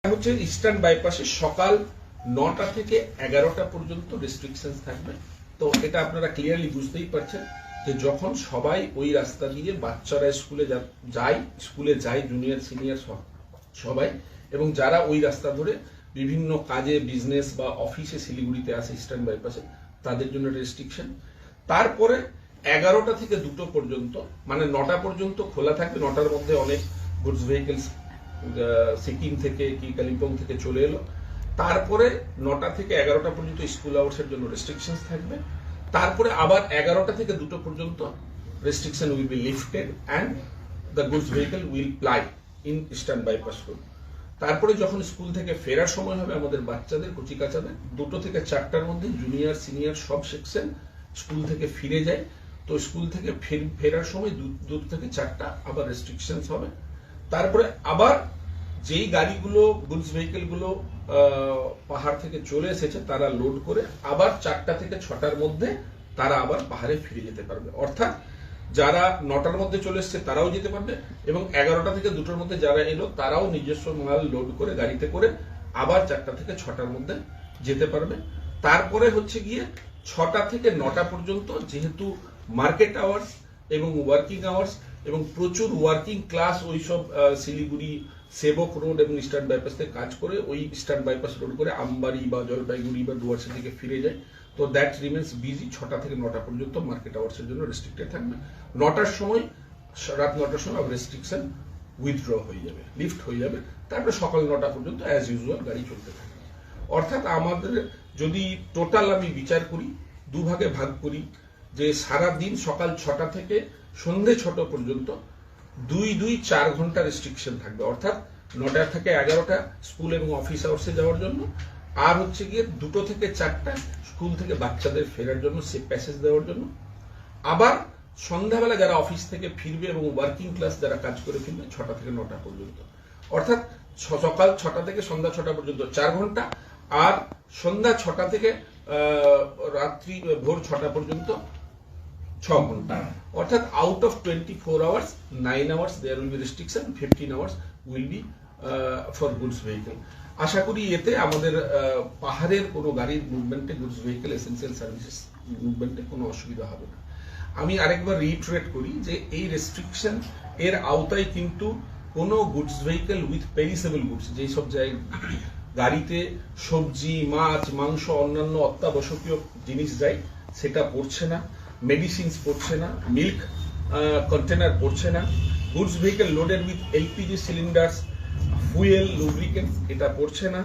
হচ্ছে ইস্টার্ন বাইপাসে সকাল 9টা থেকে 11টা পর্যন্ত রেস্ট্রিকশন থাকবে। তো এটা আপনারা ক্লিয়ারলি বুঝতেই পারছেন যে যখন সবাই ওই রাস্তা দিয়ে বাচ্চারা স্কুলে যায় জুনিয়র সিনিয়র সবাই, এবং যারা ওই রাস্তা ধরে বিভিন্ন কাজে বিজনেস বা অফিসে শিলিগুড়িতে আসে ইস্টার্ন বাইপাসে, তাদের জন্য রেস্ট্রিকশন। তারপরে 11টা থেকে 2টো পর্যন্ত, মানে 9টা পর্যন্ত খোলা থাকবে। 9টার মধ্যে অনেক গুডস ভেহিকেলস সিকিম থেকে কি কালিম্পং থেকে চলে এলো। তারপরে 9টা থেকে 11টা পর্যন্ত স্কুল আওয়ার্সের জন্য রেস্ট্রিকশন থাকবে। তারপরে আবার 11টা থেকে 2টো পর্যন্ত restriction will be lifted and the goods vehicle will ply in eastern bypass road. তারপরে যখন স্কুল থেকে ফেরার সময় হবে আমাদের বাচ্চাদের, কচি কাচাদের, 2টো থেকে 4টার মধ্যে জুনিয়র সিনিয়র সব সেকশন স্কুল থেকে ফিরে যায়। তো স্কুল থেকে ফেরার সময় 2 থেকে 4টা আবার রেস্ট্রিকশন হবে। তারপরে আবার যেই গাড়িগুলো গুডস ভেহিকেল গুলো পাহাড় থেকে চলে এসেছে তারা লোড করে আবার 4টা থেকে 6টার মধ্যে তারা আবার পাহাড়ে ফিরে যেতে পারবে। অর্থাৎ যারা 9টার মধ্যে চলে এসছে তারাও যেতে পারবে, এবং 11টা থেকে 2টোর মধ্যে যারা এলো তারাও নিজস্ব মাল লোড করে গাড়িতে করে আবার 4টা থেকে 6টার মধ্যে যেতে পারবে। তারপরে হচ্ছে গিয়ে 6টা থেকে 9টা পর্যন্ত, যেহেতু মার্কেট আওয়ার্স এবং ওয়ার্কিং আওয়ার্স এবং প্রচুর ওয়ার্কিং ক্লাস ওইসব শিলিগুড়ি সেবক রোড এবং ইস্টার্ন বাইপাস থেকে কাজ করে ওই ইস্টার্ন বাইপাস রোড করে আমবাড়ি বা জলপাইগুড়ি বা ডুয়ার্সের দিকে ফিরে যায়। তো দ্যাট রিমেন্স বিজি। 6টা থেকে 9টা পর্যন্ত মার্কেট আওয়ার্সের জন্য রেস্ট্রিক্টেড থাকবে। 9টার সময়, রাত 9টার সময় রেস্ট্রিকশন উইথড্র হয়ে যাবে, লিফট হয়ে যাবে। তারপরে সকাল 9টা পর্যন্ত অ্যাজ ইউজুয়াল গাড়ি চলতে থাকবে। অর্থাৎ আমাদের যদি টোটাল আমি বিচার করি, দুভাগে ভাগ করি, যে সারা দিন সকাল 6টা থেকে সন্ধে 6টা পর্যন্ত 4 ঘন্টা রেস্ট্রিকশন থাকবে। অর্থাৎ 9টা থেকে 11টা স্কুল এবং অফিস আওয়ার্সে যাওয়ার জন্য, আর হচ্ছে গিয়ে 2টো থেকে 4টা স্কুল থেকে বাচ্চাদের ফেরার জন্য, সেফ প্যাসেজ দেওয়ার জন্য। আবার সন্ধ্যাবেলা যারা অফিস থেকে ফিরবে এবং ওয়ার্কিং ক্লাস যারা কাজ করে ফিরবে 6টা থেকে 9টা পর্যন্ত। অর্থাৎ সকাল 6টা থেকে সন্ধ্যা 6টা পর্যন্ত 4 ঘন্টা, আর সন্ধ্যা 6টা থেকে রাত্রি ভোর 6টা পর্যন্ত 6 ঘন্টা। অর্থাৎ out of 24 hours 9 hours there will be restriction, 15 hours will be for goods vehicle. আশা করি এতে আমাদের পাহাড়ের কোনো গাড়ির মুভমেন্টে, গুডস ভেহিকেল এসেন্সিয়াল সার্ভিসেস মুভমেন্টে কোনো অসুবিধা হবে না। আমি আরেকবার রিইটারেট করি যে এই রেস্ট্রিকশন এর আওতায় কিন্তু কোনো goods vehicle with perishable goods, যেই সব গাড়িতে সবজি, মাছ, মাংস, অন্যান্য অত্যাবশ্যকীয় জিনিস যায়, সেটা পড়ছে না। মেডিসিনস পড়ছে না, মিল্ক কন্টেনার পড়ছে না, goods vehicle loaded with LPG cylinders, fuel, lubricants, এটা পড়ছে না।